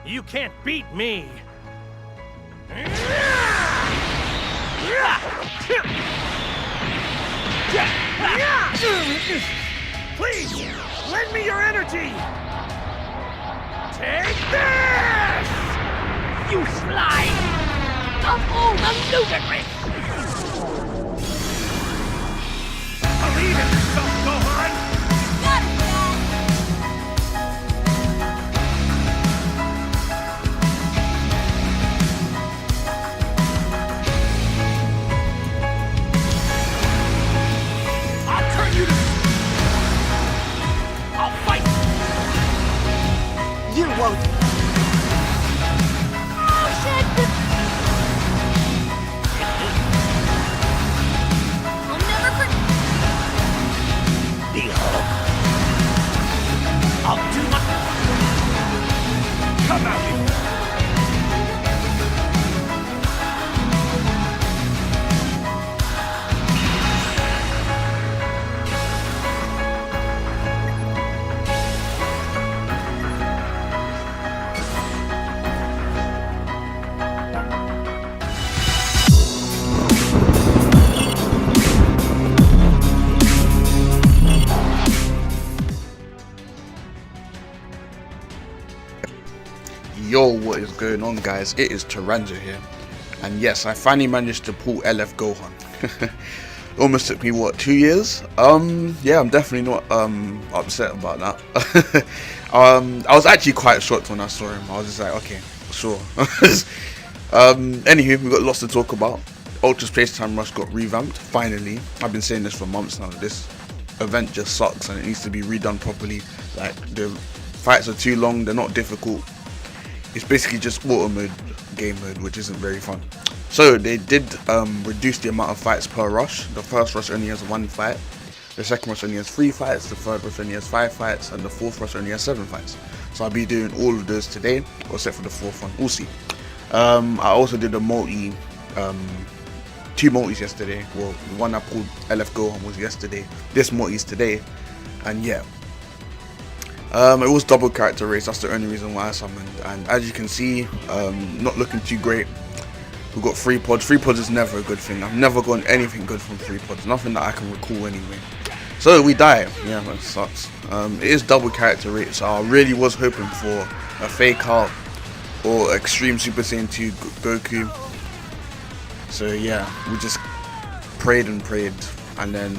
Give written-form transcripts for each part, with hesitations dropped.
You can't beat me! Please, lend me your energy! Take this! You slime! Of all the ludicrous! Believe in yourself, Gohan! Got it, Dad! I'll turn you to... I'll fight! You won't. Oh, shit! I'll never forget. I'll do my... Come at me! Yo, what is going on, guys? It is Taranza here, and yes, I finally managed to pull LF Gohan. Almost took me, what, 2 years? Yeah, I'm definitely not upset about that. I was actually quite shocked when I saw him. I was just like, okay, sure. Anywho, we got lots to talk about. Ultra Space Time Rush got revamped, finally. I've been saying this for months now. This event just sucks and it needs to be redone properly. Like, the fights are too long, they're not difficult. It's basically just auto mode, game mode, which isn't very fun. So they did reduce the amount of fights per rush. The first rush only has 1 fight, the second rush only has 3 fights, the third rush only has 5 fights, and the fourth rush only has 7 fights. So I'll be doing all of those today, except for the fourth one. We'll see. I also did a multi, 2 multis yesterday. Well, the one I pulled LF Gohan was yesterday. This multi is today, and yeah. It was double character race, that's the only reason why I summoned, and as you can see, not looking too great. We've got 3 pods. 3 pods is never a good thing. I've never gotten anything good from 3 pods, nothing that I can recall anyway. So we die, yeah, that sucks. It is double character race, so I really was hoping for a fake out or extreme Super Saiyan 2 Goku. So yeah, we just prayed and prayed, and then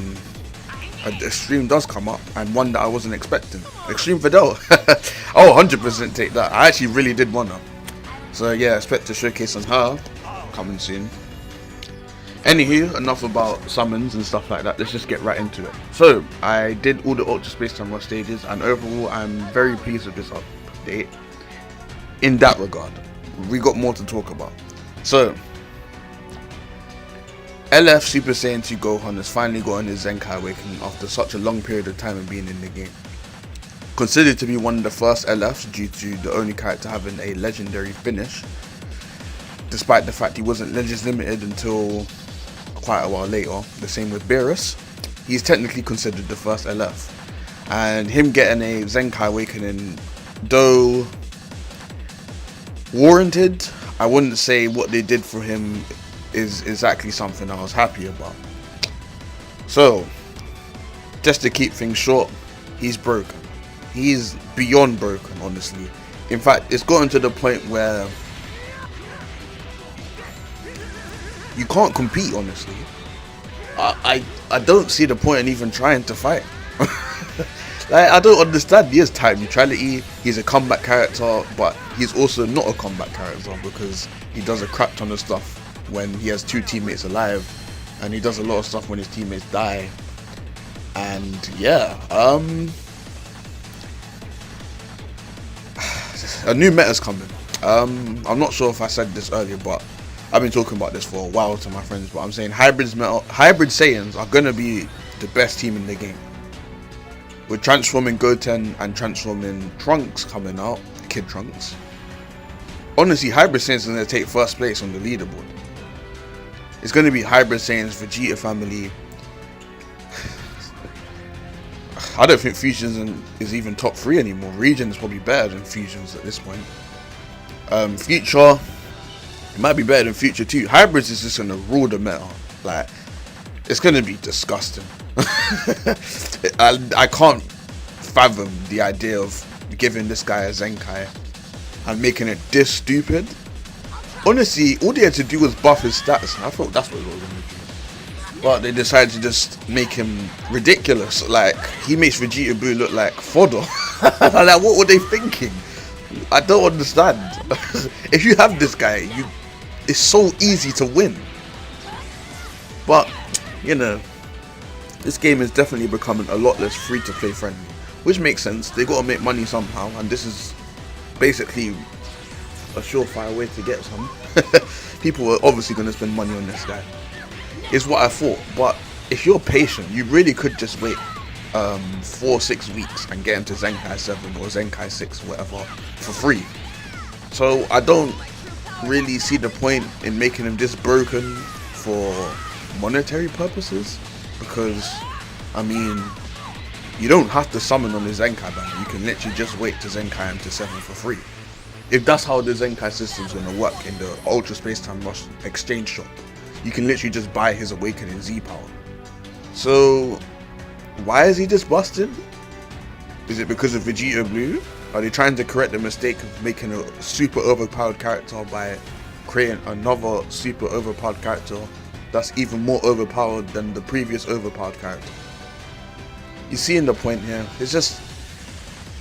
an extreme does come up, and one that I wasn't expecting. Extreme Fidel. Oh, 100% take that. I actually really did want her. So yeah, expect to showcase on her coming soon. Anywho, enough about summons and stuff like that. Let's just get right into it. So I did all the Ultra Space Time Rush stages, and overall I'm very pleased with this update. In that regard, we got more to talk about. So LF Super Saiyan 2 Gohan has finally gotten his ZENKAI awakening after such a long period of time of being in the game. Considered to be one of the first LFs due to the only character having a legendary finish, despite the fact he wasn't Legends Limited until quite a while later. The same with Beerus. He's technically considered the first LF. And him getting a ZENKAI awakening, though warranted, I wouldn't say what they did for him is exactly something I was happy about. So, just to keep things short, he's broken. He's beyond broken, honestly. In fact, it's gotten to the point where you can't compete, honestly. I don't see the point in even trying to fight. Like, I don't understand. He has type neutrality, he's a combat character, but he's also not a combat character because he does a crap ton of stuff when he has 2 teammates alive, and he does a lot of stuff when his teammates die. And yeah, a new meta's coming. I'm not sure if I said this earlier, but I've been talking about this for a while to my friends, but I'm saying hybrid Saiyans are gonna be the best team in the game. With transforming Goten and transforming Trunks coming out, Kid Trunks, honestly, hybrid Saiyans is gonna take first place on the leaderboard. It's going to be Hybrid Saiyans, Vegeta family. I don't think Fusions is even top 3 anymore. Region is probably better than Fusions at this point. Future, it might be better than Future too. Hybrids is just gonna rule the meta. Like, it's gonna be disgusting. I can't fathom the idea of giving this guy a Zenkai and making it this stupid. Honestly, all they had to do was buff his stats. I thought that's what they were gonna do. But they decided to just make him ridiculous. Like, he makes Vegeta Boo look like fodder. Like, what were they thinking? I don't understand. If you have this guy, it's so easy to win. But, you know, this game is definitely becoming a lot less free-to-play friendly, which makes sense. They got to make money somehow, and this is basically a surefire way to get some. People are obviously going to spend money on this guy. Is what I thought. But if you're patient, you really could just wait 4-6 weeks and get him to Zenkai 7 or Zenkai 6 or whatever for free. So I don't really see the point in making him this broken for monetary purposes, because I mean, you don't have to summon on the Zenkai banner. You can literally just wait to Zenkai him to 7 for free. If that's how the Zenkai system is going to work in the Ultra Space Time Rush exchange shop, you can literally just buy his Awakening Z power. So why is he just busted? Is it because of Vegeta Blue? Are they trying to correct the mistake of making a super overpowered character by creating another super overpowered character that's even more overpowered than the previous overpowered character? You seeing the point here? It's just,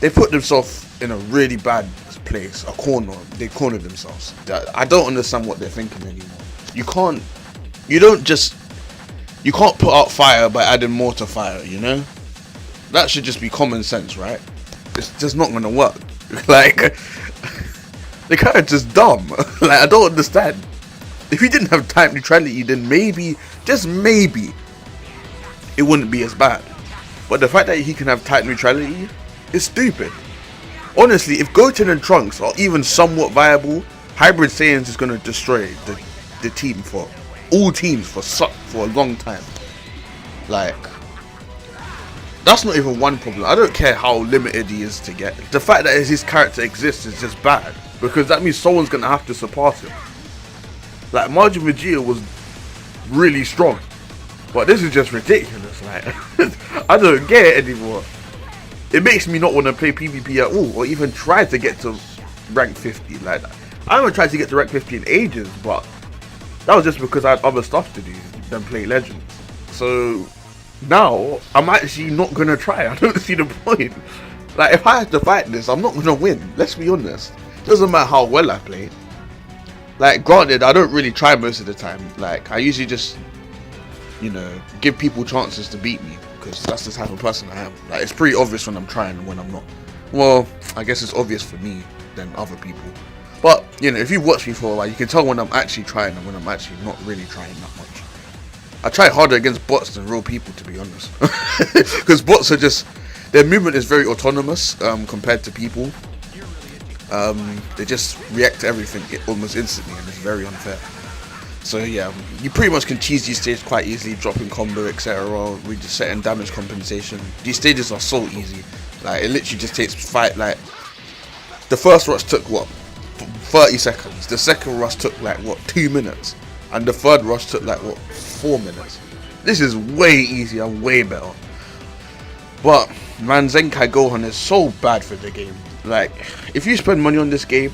they put themselves in a really bad place, a corner. They cornered themselves. I don't understand what they're thinking anymore. You can't put out fire by adding more to fire, you know? That should just be common sense, right? It's just not gonna work. Like, the character's dumb. Like, I don't understand. If he didn't have type neutrality, then maybe, just maybe, it wouldn't be as bad. But the fact that he can have type neutrality is stupid. Honestly, if Goten and Trunks are even somewhat viable, Hybrid Saiyans is gonna destroy the team for all teams for a long time. Like, that's not even one problem. I don't care how limited he is to get. The fact that his character exists is just bad, because that means someone's gonna have to surpass him. Like, Majin Vegeta was really strong, but this is just ridiculous. Like, I don't get it anymore. It makes me not want to play PvP at all, or even try to get to rank 50. Like, I haven't tried to get to rank 50 in ages, but that was just because I had other stuff to do than play Legends. So now I'm actually not gonna try. I don't see the point. Like, if I have to fight this, I'm not gonna win. Let's be honest. Doesn't matter how well I play. Like, granted, I don't really try most of the time. Like, I usually just, you know, give people chances to beat me, because that's the type of person I am. Like, it's pretty obvious when I'm trying and when I'm not. Well, I guess it's obvious for me than other people. But, you know, if you've watched me for a while, you can tell when I'm actually trying and when I'm actually not really trying that much. I try harder against bots than real people, to be honest. Because bots are just, their movement is very autonomous compared to people. They just react to everything almost instantly, and it's very unfair. So yeah, you pretty much can cheese these stages quite easily, dropping combo, etc. We just setting damage compensation. These stages are so easy. Like, it literally just takes like, the first rush took what, 30 seconds. The second rush took like what, 2 minutes, and the third rush took like what, 4 minutes. This is way easier, way better. But man, Zenkai Gohan is so bad for the game. Like, if you spend money on this game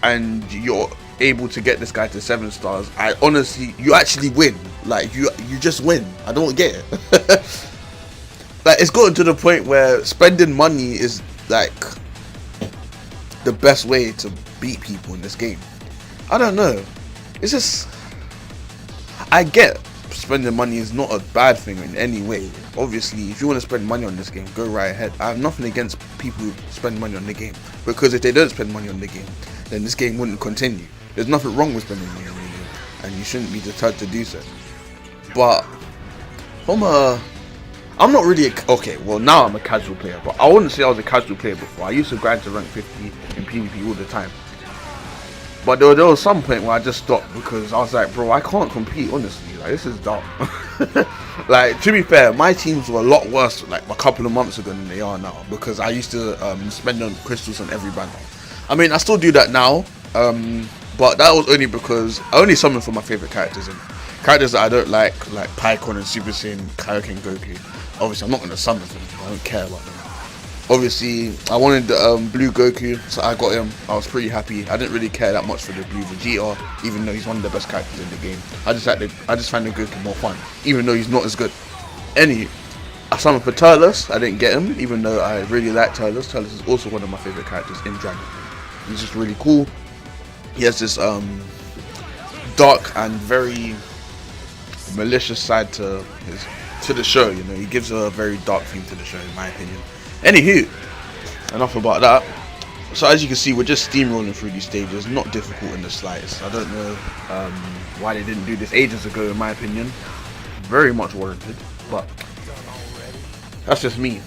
and you're able to get this guy to 7 stars, I honestly, you actually win. Like, you just win. I don't get it. Like, it's gotten to the point where spending money is like the best way to beat people in this game. I don't know. It's just, I get spending money is not a bad thing in any way. Obviously, if you want to spend money on this game, go right ahead. I have nothing against people who spend money on the game, because if they don't spend money on the game, then this game wouldn't continue. There's nothing wrong with spending money on the game, and you shouldn't be deterred to do so. But I'm not really okay, well, now I'm a casual player, but I wouldn't say I was a casual player before. I used to grind to rank 50 in PvP all the time. But there was some point where I just stopped, because I was like, bro, I can't compete, honestly. Like, this is dumb. Like, to be fair, my teams were a lot worse like a couple of months ago than they are now, because I used to spend on crystals on every banner. I mean, I still do that now, but that was only because I only summoned for my favorite characters, and characters that I don't like Pycon and Super Saiyan, Kaioken, Goku. Obviously, I'm not gonna summon for them. I don't care about them. Obviously, I wanted the blue Goku, so I got him. I was pretty happy. I didn't really care that much for the blue Vegeta, even though he's one of the best characters in the game. I just find the Goku more fun, even though he's not as good. Anyway, I summoned for Turles. I didn't get him, even though I really like Turles. Turles is also one of my favorite characters in Dragon. He's just really cool. He has this dark and very malicious side to the show. You know, he gives a very dark theme to the show, in my opinion. Anywho, enough about that. So as you can see, we're just steamrolling through these stages. Not difficult in the slightest. I don't know why they didn't do this ages ago, in my opinion. Very much warranted, but that's just me.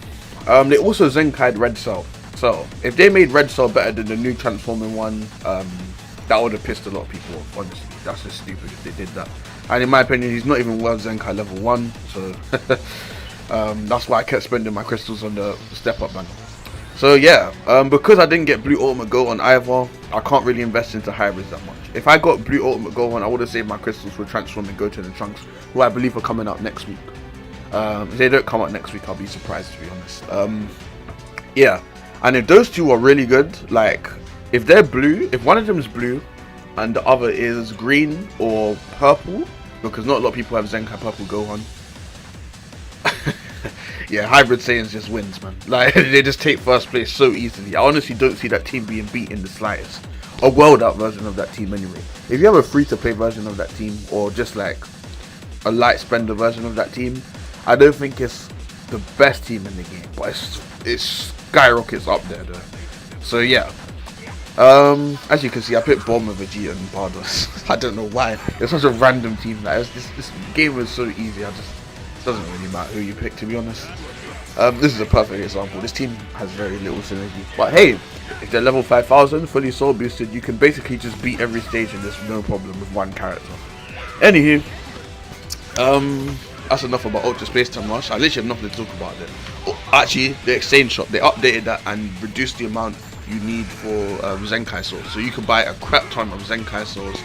They also Zenkai'd Red Cell. So if they made Red Cell better than the new transforming one, that would have pissed a lot of people off. Honestly, that's just stupid if they did that. And in my opinion, he's not even World Zenkai level 1. So that's why I kept spending my crystals on the step up banner. So yeah, because I didn't get Blue Ultimate Gohan either, I can't really invest into hybrids that much. If I got Blue Ultimate Gohan, I would have saved my crystals for transforming Goten and Trunks, who I believe are coming out next week. If they don't come out next week, I'll be surprised, to be honest. Yeah, and if those two are really good, like if they're blue, if one of them is blue and the other is green or purple, because not a lot of people have Zenkai Purple Gohan. Yeah, Hybrid Saiyans just wins, man. Like, they just take first place so easily. I honestly don't see that team being beat in the slightest. A world out version of that team anyway. If you have a free-to-play version of that team, or just like a light spender version of that team, I don't think it's the best team in the game, but it skyrockets up there though. So yeah, as you can see, I picked Bulma, Vegeta and Bardos. I don't know why. It's such a random team. Like, this game was so easy. It doesn't really matter who you pick, to be honest. This is a perfect example. This team has very little synergy, but hey, if they're level 5000 fully soul boosted, you can basically just beat every stage in this no problem with one character. Anywho, that's enough about Ultra Space Time Rush. I literally have nothing to talk about there. Actually, the exchange shop, they updated that and reduced the amount you need for Zenkai souls, so you can buy a crap ton of Zenkai souls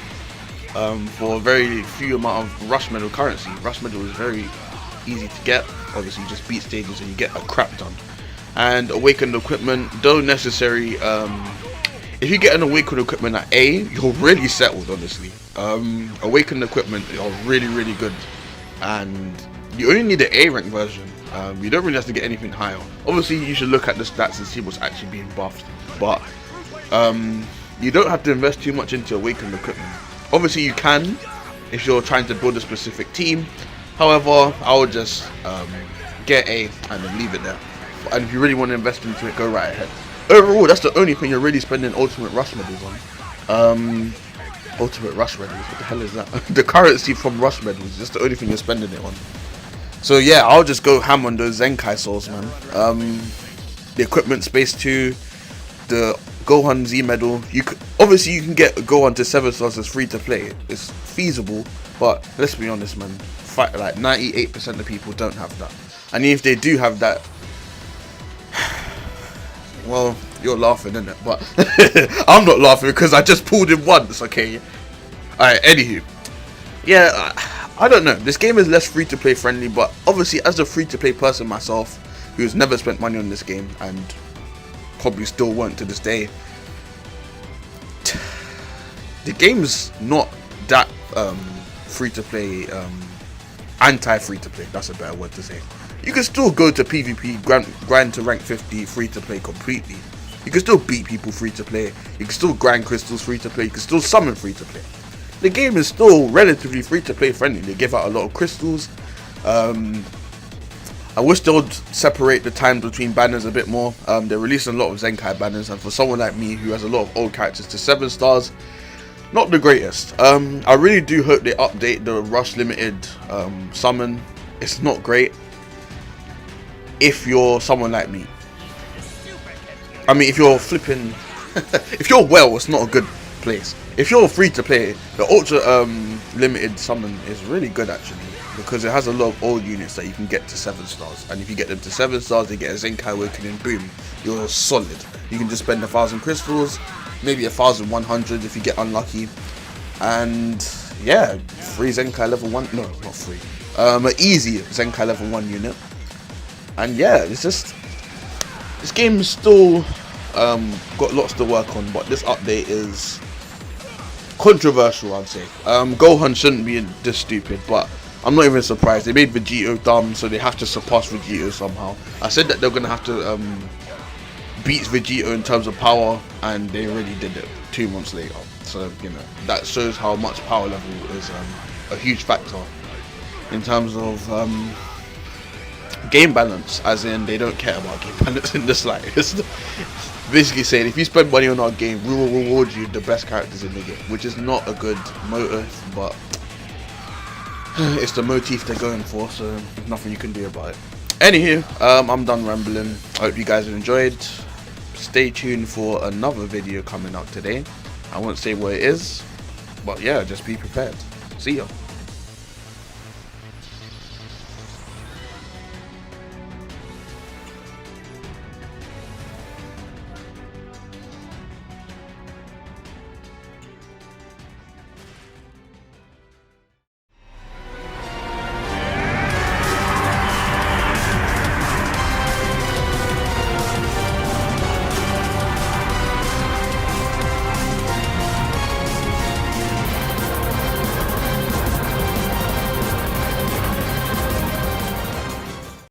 for a very few amount of Rush Medal currency. Rush Medal is very easy to get. Obviously, you just beat stages and you get a crap ton. And awakened equipment, though necessary, if you get an awakened equipment at A, you're really settled, honestly. Awakened equipment are really good, and you only need the A rank version. You don't really have to get anything higher. Obviously, you should look at the stats and see what's actually being buffed, but you don't have to invest too much into awakened equipment. Obviously, you can if you're trying to build a specific team. However, I would just get A and then leave it there. And if you really want to invest into it, go right ahead. Overall, that's the only thing you're really spending Ultimate Rush Medals on. Ultimate Rush Medals, what the hell is that? The currency from Rush Medals, that's the only thing you're spending it on. So yeah, I'll just go ham on those Zenkai souls, man. The equipment space 2, the Gohan Z medal. Obviously you can get Gohan to 7 stars as free to play. It's feasible, but let's be honest, man. Like 98% of people don't have that, and if they do have that, well, you're laughing, isn't it? But I'm not laughing because I just pulled him once. Okay. Alright. Anywho, yeah, I don't know. This game is less free to play friendly, but obviously, as a free to play person myself, who's never spent money on this game and probably still won't to this day, the game's not that free to play. Anti-free to play, that's a better word to say. You can still go to PvP, grind to rank 50 free to play completely. You can still beat people free to play. You can still grind crystals free to play. You can still summon free to play. The game is still relatively free to play friendly. They give out a lot of crystals. I wish they would separate the time between banners a bit more. They're releasing a lot of Zenkai banners, and for someone like me who has a lot of old characters to 7 stars, not the greatest. I really do hope they update the Rush Limited summon. It's not great if you're someone like me. I mean, if you're flipping, if you're well, it's not a good place. If you're free to play, the Ultra Limited summon is really good actually, because it has a lot of old units that you can get to 7 stars, and if you get them to 7 stars, they get a Zenkai Awakening. Boom, you're solid. You can just spend 1,000 crystals. maybe 1,100 if you get unlucky. And yeah, free Zenkai level 1, no, not free, an easy Zenkai level 1 unit. And yeah, it's just, this game is still got lots to work on, but this update is controversial, I'd say. Gohan shouldn't be this stupid, but I'm not even surprised. They made Vegito dumb, so they have to surpass Vegito somehow. I said that they're gonna have to beat Vegito in terms of power, and they already did it 2 months later. So you know, that shows how much power level is a huge factor in terms of game balance, as in they don't care about game balance in the slightest. Basically saying, if you spend money on our game, we will reward you the best characters in the game, which is not a good motive, but it's the motif they're going for, so there's nothing you can do about it. Anywho, I'm done rambling. I hope you guys enjoyed. Stay tuned for another video coming out today. I won't say what it is, but yeah, just be prepared. See ya.